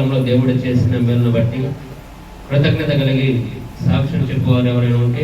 కాలంలో దేవుడు చేసిన మేలును బట్టి కృతజ్ఞత కలిగి సాక్ష్యం చెప్పువారు ఎవరైనా ఉంటే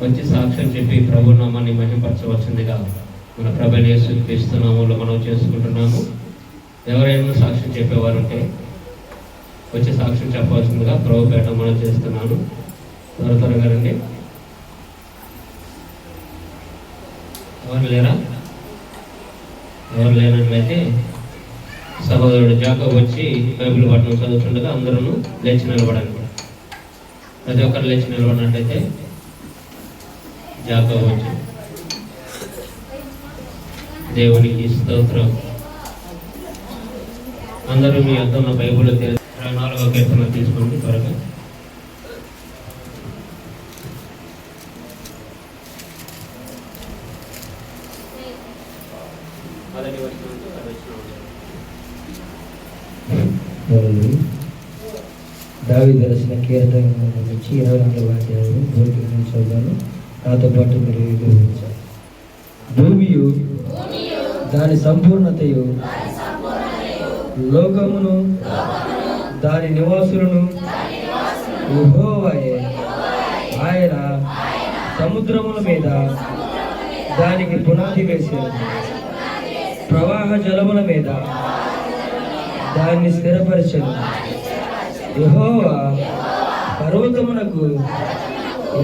వచ్చి సాక్ష్యం చెప్పి ప్రభు నామాన్ని మహిమపరచవలసిందిగా మన ప్రభువైన యేసుక్రీస్తు నామములో మనం చేసుకుంటున్నాము. ఎవరైనా సాక్ష్యం చెప్పేవారు ఉంటే వచ్చి సాక్ష్యం చెప్పవలసిందిగా ప్రభు పేట మనం చేస్తున్నాను. త్వరగా రండి. ఎవరు లేనట్లయితే సహోదరుడు జాకబ్ వచ్చి బైబిల్ పట్టణం చదువుతుండగా అందరూ లేచి నిలబడండి. ప్రతి ఒక్కరు లేచి నిలబడినట్లయితే జాకబ్ వచ్చి దేవునికి స్తోత్రం. అందరూ మీ వద్ద ఉన్న బైబిల్ 24వ కీర్తన తీసుకోండి త్వరగా. దావీదు రాసిన కీర్తన నుంచి 24వ అధ్యాయం భూమి చదువుతాను. నాతో పాటు మీరు వివరించారు. భూమియు దాని సంపూర్ణతయు, లోకమును దాని నివాసులను యెహోవాయే. ఆయన సముద్రముల మీద దానికి పునాది వేశారు, ప్రవాహ జలముల మీద దాన్ని స్థిరపరిచెను. యెహోవా పర్వతమునకు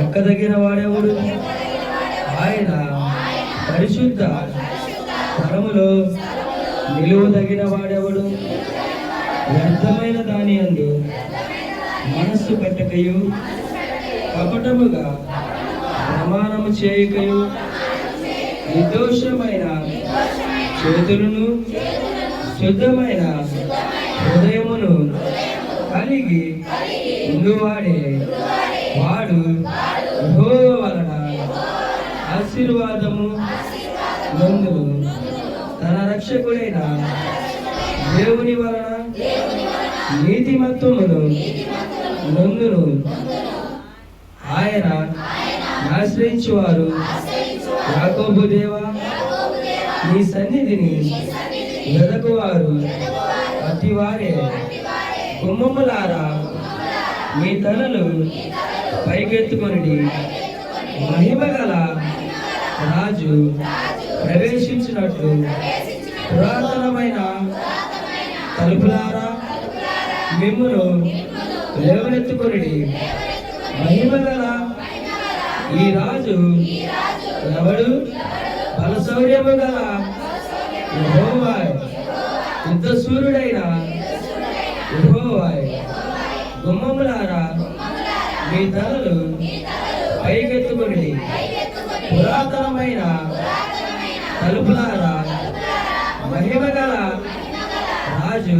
ఎక్కదగిన వాడెవడు? ఆయన పరిశుద్ధ స్థలములో నిలువదగిన వాడెవడు? వ్యర్థమైన దాని యందు మనస్సు పెట్టకయు, కపటముగా ప్రమాణము చేయకయు, నిర్దోషమైన చేతులను శుద్ధమైన హృదయమును కలిగి ఉండువాడే. వాడు యెహోవా వలన ఆశీర్వాదము నందును, తన రక్షకుడైన దేవుని వలన నీతిమత్వమును నందును. ఆయన ఆశ్రయించువారు యాకోబు దేవా, నీ సన్నిధిని వెదకువారు అతివారే. గుమ్మములారా మీ తలలు పైకెత్తుకొనిడి, మహిమగల రాజు ప్రవేశించినట్లు పురాతనమైన తలుపులారా మిమ్మును లేవనెత్తుకొనిడి. మహిమగల ఈ రాజు ఎవడు? బలశౌర్యము గల యెహోవా, యుద్ధశూరుడైన యెహోవా. గుమ్మములారా మీ తలలు పైకెత్తుకొనిడి, పురాతనమైన తలుపులారా మహిమగల రాజు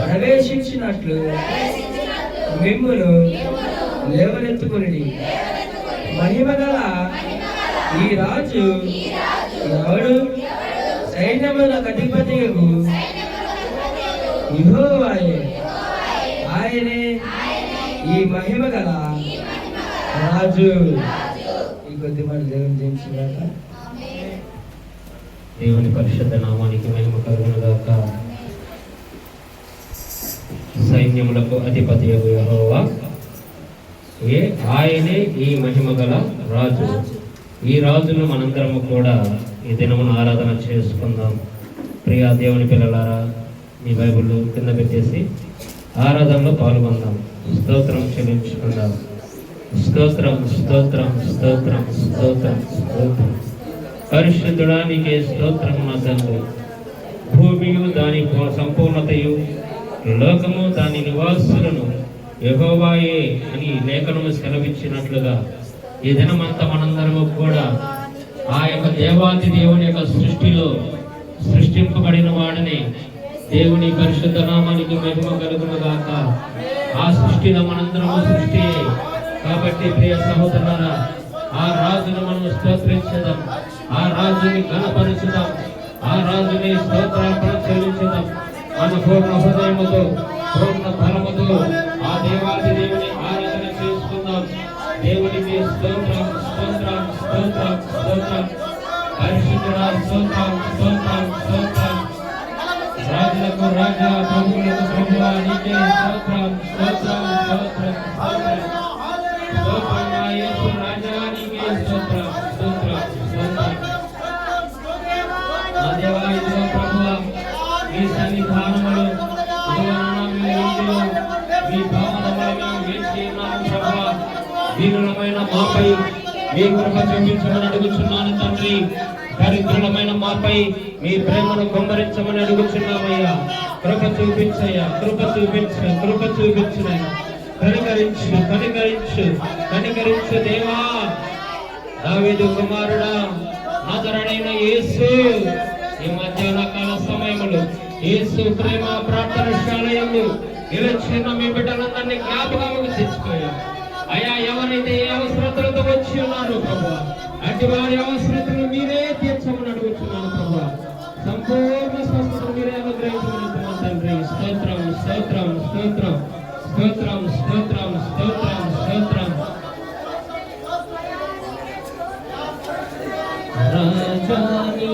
ప్రవేశించినట్లు మిమ్మును లేవనెత్తుకొనిడి. మహిమగల ఈ రాజు ఎవడు? సైన్యములకు అధిపతియగు యెహోవాయే. ఆయనే ఈ మహిమగల రాజు. ఈ కొద్ది మాట దేవుని జయించుగాక. దేవుని పరిశుద్ధ నామానికి మహిమ కలుగునుగాక. సైన్యములకు అధిపతియగు యెహోవా, ఆయనే ఈ మహిమగల రాజు. ఈ రాజును మనందరము కూడా ఈ దినమును ఆరాధన చేసుకుందాం. ప్రియా దేవుని పిల్లలారా, మీ బైబిల్ కింద పెట్టేసి ఆరాధనలో పాల్గొందాం. స్తోత్రం చెల్లించుకుందాం. స్తోత్రం స్తోత్రం స్తోత్రం స్తోత్రం స్తోత్రం. పరిశుద్ధుడా నీకే స్తోత్రం నా తండ్రి. భూమియు దాని సంపూర్ణతయు, లోకము దాని నివాసులను యెహోవాయే అని లేఖనము సెలవిచ్చినట్లుగా ఈ దినమంతా మనందరము కూడా ఆ యొక్క దేవాది దేవుని యొక్క సృష్టిలో సృష్టింపబడిన వాడిని దేవుని పరిశుద్ధ నామానికి మహిమ కలుగునుగాక. ఆ సృష్టిలో మనందరము సృష్టి కాబట్టి ప్రియ సహోదరులారా, ఆ రాజును మనం స్తోత్రించుదాం, ఆ రాజుని ఘనపరచుదాం, ఆ రాజుని స్తోత్రార్పణ చెల్లించుదాం. మన పూర్ణ హృదయముతో పూర్ణ బలముతో ఆ దేవాది దేవుని ఆరాధన చేసుకుందాం. దేవునికి స్తోత్రం స్తోత్రం స్తోత్రం స్తోత్రం. పరిశుద్ధుడా స్తోత్రం స్తోత్రం స్తోత్రం. రాజుల రాజులకు రాజా, ప్రభువులకు ప్రభువా, నీకే స్తోత్రం, స్తోత్రం, స్తోత్రం, స్తోత్రం. స్తోత్రం నా యేసు రాజా, నీకే స్తోత్రం, స్తోత్రం, స్తోత్రం. నా దేవా, ఇదిగో ప్రభువా, మీ సన్నిధానములో మీ భవనములో మేము వేచి ఉన్నాము ప్రభువా. దీనులమైన మాపై మీ కృప చూపించమని అడుగుచున్నాను తండ్రి. దరిద్రులమైన మాపై మీ ప్రేమను కుమ్మరించమని అడుగుచున్నామయ్యా. కృప చూపించయ్యా, కృప చూపించు, కృప చూపించునయ్యా. కనికరించు, కనికరించు, కనికరించు దేవా. దావీదు కుమారుడా, నజరుడైన యేసు, ఈ మధ్యాహ్న కాల సమయములో యేసు ప్రేమ ప్రార్థనశాలయంలో నిలిచిన మీ బిడ్డలందరినీ జ్ఞాపకముకు తెచ్చుకోయా. అయ్యా, ఎవరైతే ఏ అవసరతలతో వచ్చి ఉన్నారు ప్రభువా, అటు వారి అవసరతలు మీరే తీర్చమని అడుగుతున్నాను ప్రభువా. సంపూర్ణ స్వస్థతను మీరే అనుగ్రహించమని తండ్రి. స్తోత్రం, స్తోత్రం, స్తోత్రం, స్తోత్రం, స్తోత్రం, స్తోత్రం, స్తోత్రం. రాజాని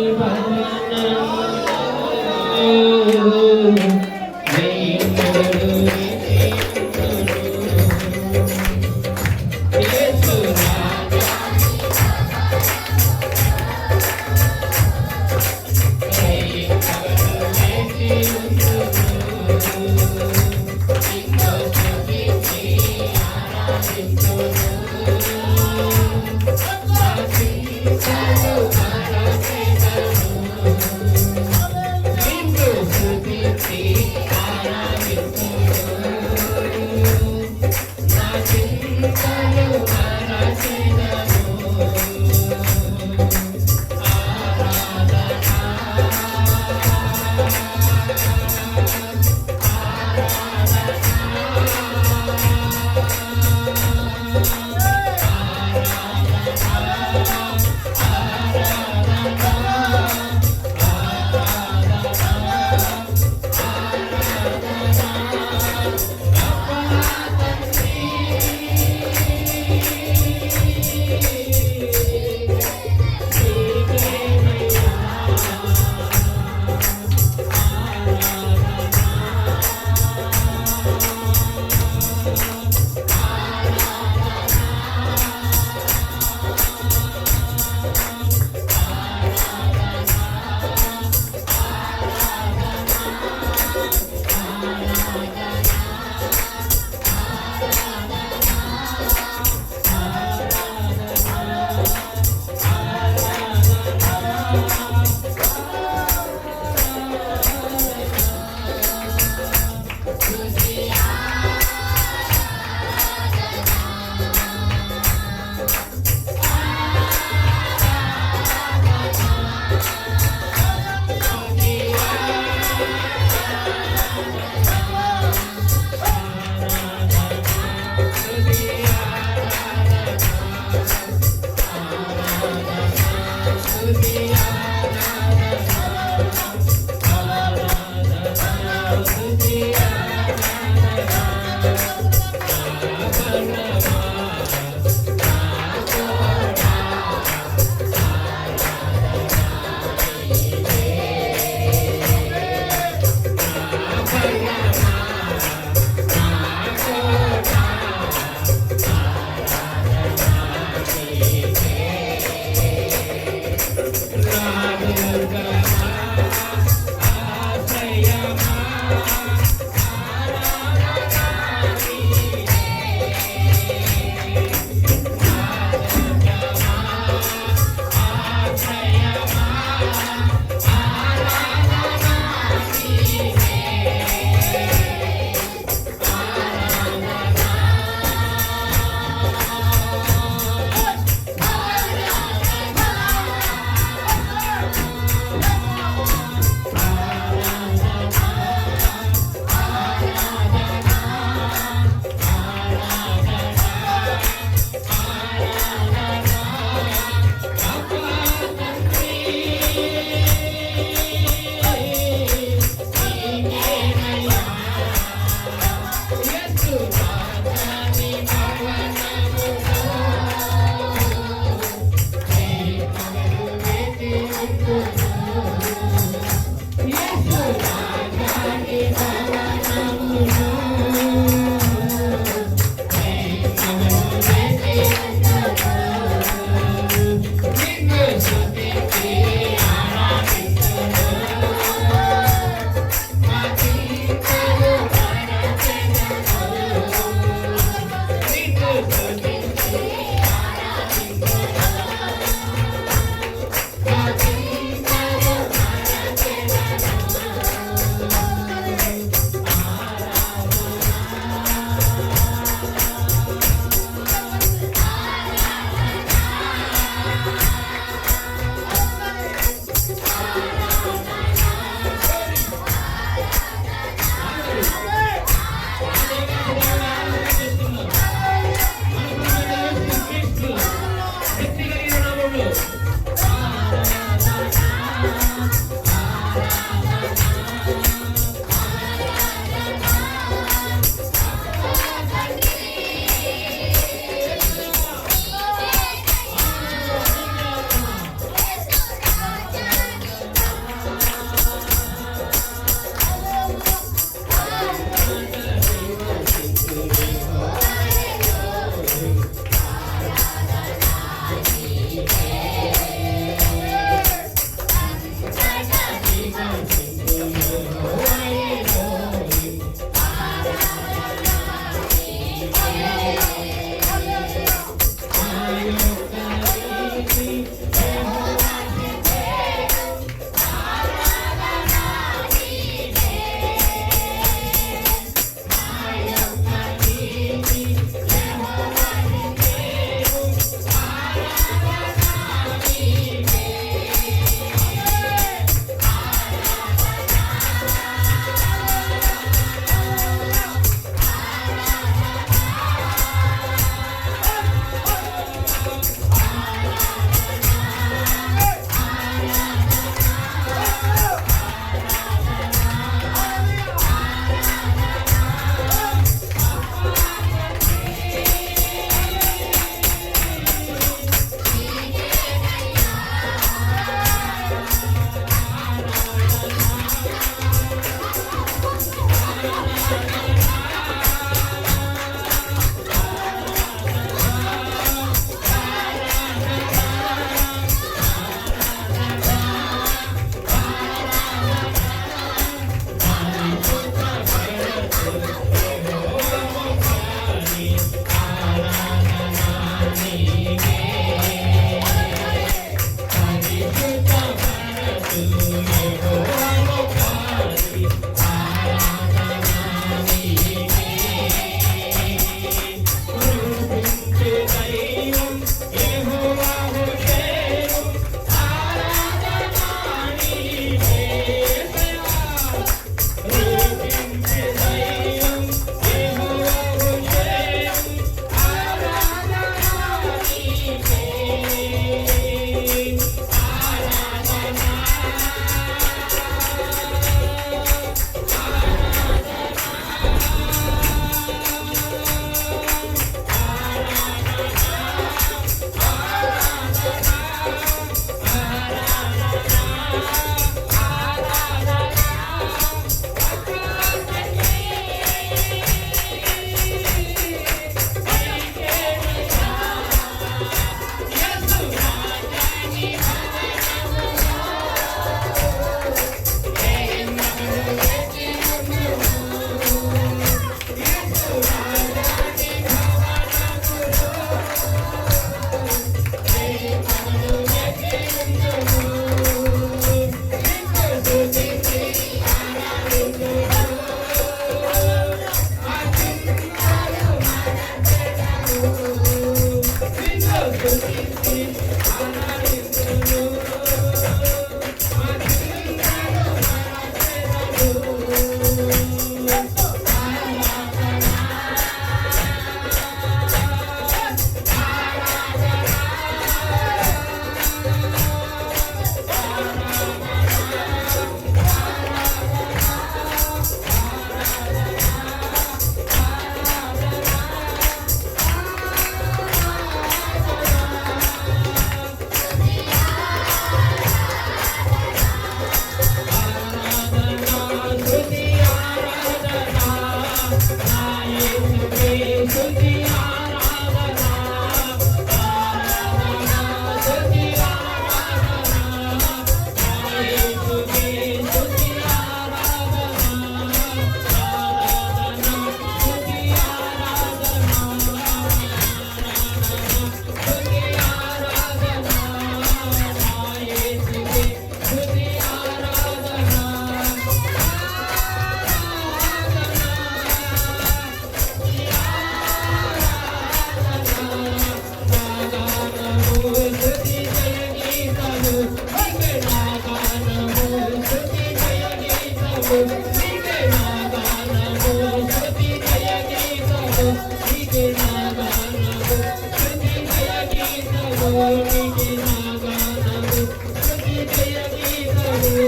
నీకే నా గానము, స్తుతి జయ గీతము, నీకే నా గానము, స్తుతి జయ గీతము.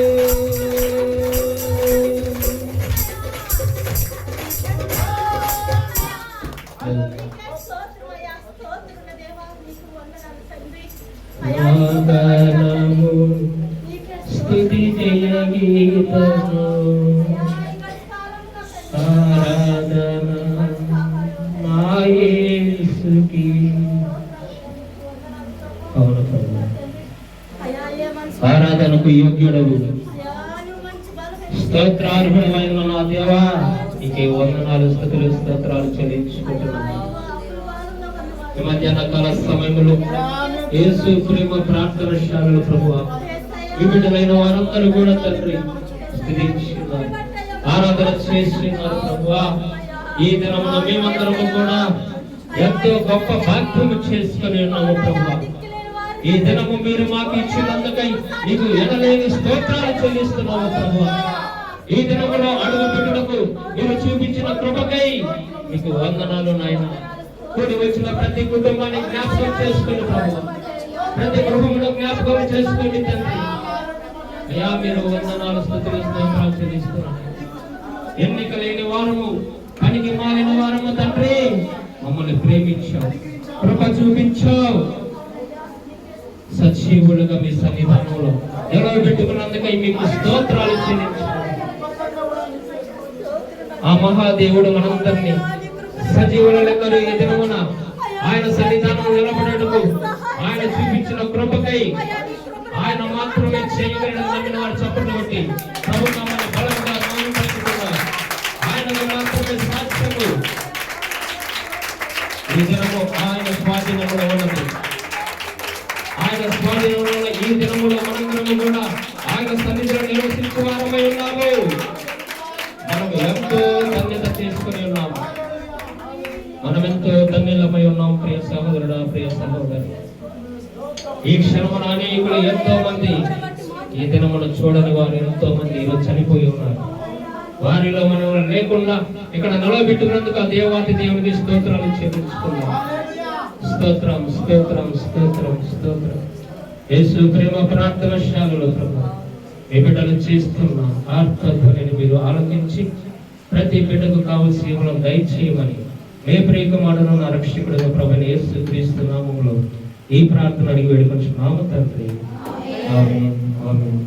గానము స్తుతి జయ గీతము ఆరాధన నా యేసుకి. అవును ప్రభు, ఆరాధనకు యోగ్యుడవు, స్తోత్రార్హుడమైన నా దేవా నీకే వందనాలు, స్తుతులు, స్తోత్రాలు చెల్లించుకుంటున్నాను. ఈ మధ్యాహ్న కాల సమయంలో యేసు ప్రేమ ప్రార్థనశాలలో ప్రభువా ఈ బిడ్డలైన వారందరూ కూడా తండ్రి స్తుతించున్నారు, ఆరాధన చేస్తున్నారు ప్రభువా. ఈ దినమున మేమందరము కూడా ఎంతో గొప్ప భాగ్యము చేసుకుని ఉన్నాము ప్రభువా. ఈ దినము మీరు మాకు ఇచ్చినందుకై నీకు ఎనలేని స్తోత్రాలు చెల్లిస్తున్నాము ప్రభువా. ఈ దినములో అడుగు పెట్టుటకు మీరు చూపించిన కృపకై నీకు వందనాలు నాయన. కూడి వచ్చిన ప్రతి కుటుంబాన్ని జ్ఞాపకం చేసుకుని ప్రభువా, ప్రతి గృహంలో జ్ఞాపకం చేసుకుని తండ్రి అయ్యా మీరు వందనాలు, స్తుతులు, స్తోత్రాలు చెల్లిస్తున్నాను. ఎన్నిక లేని వారము, పనికి మాలిన వారము తండ్రి మమ్మల్ని ప్రేమించావు, కృప చూపించావు. సజీవులుగా మీ సన్నిధానంలో నిలబెట్టుకున్నందుకై మీకు స్తోత్రాలు చెల్లించాము. ఆ మహాదేవుడు మనందరినీ సజీవుల లెక్కలు ఈ దినమున ఆయన సన్నిధానం నిలబడటకు ఆయన చూపించిన కృపకై ఆయన మాత్రమే చేయగలడని నమ్మిన వారు చప్పట్లు కొట్టి ప్రభు నామమున బలంగా మహిమపరుచుతున్నారు. ఆయనకు మాత్రమే సాధ్యము. ఈ దినము ఆయన స్వాధీనంలో ఉన్నది. ఆయన స్వాధీనంలో ఈ దినములో మనందరము కూడా ఆయన సన్నిధిలో నివసించే వారమై ఉన్నాము. మనము ఎంతో ధన్యత చేసుకుని ఉన్నాము. మనం ఎంతో ధన్యులమై ఉన్నాం ప్రియ సహోదరుడా, ప్రియ సహోదరు. ఈ క్షణమున అనేకులు ఎంతో మంది ఈ దినమును చూడని వారు ఎంతో మంది ఈరోజు చనిపోయి ఉన్నారు. వారిలో మనం లేకుండా ఇక్కడ నిలబెట్టుకున్నందుకు ఆ దేవాతి దేవునికి స్తోత్రాలు చెల్లించుకున్నాం. స్తోత్రం, స్తోత్రం, స్తోత్రం, స్తోత్రం. యేసు ప్రేమ ప్రార్థనశాలలో ప్రభు మీ బిడ్డలు చేస్తున్న ఆర్తధ్వనిని మీరు ఆలకించి ప్రతి బిడ్డకు కావలసి దయచేయమని మే ప్రియకుమారుడు నా రక్షకుడుగా ప్రభుని యేసు క్రీస్తు నామములో ఈ ప్రార్థన అడిగి వేడుకొంచున్నాము తండ్రి. ఆమేన్, ఆమేన్.